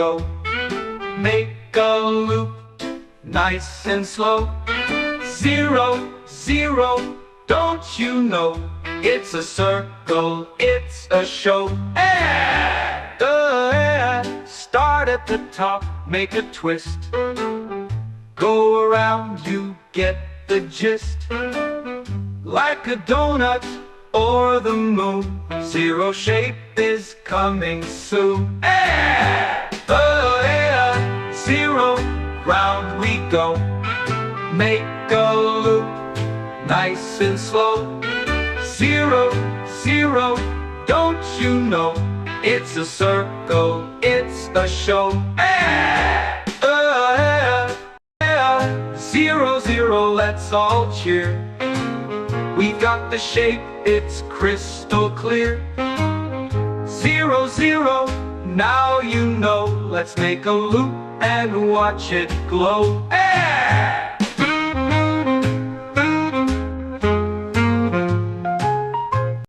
go. Make a loop, nice and slow. 0, 0, don't you know? It's a circle, it's a show. Start at the top, make a twist. Go around, you get the gist. Like a donut or the moon, 0 shape is coming soon. 0, round we go. Make a loop, nice and slow. 0, 0, don't you know? It's a circle, it's a show. 0, 0, let's all cheer. We got the shape, it's crystal clear. 0, 0, now you know. Let's make a loop and watch it glow.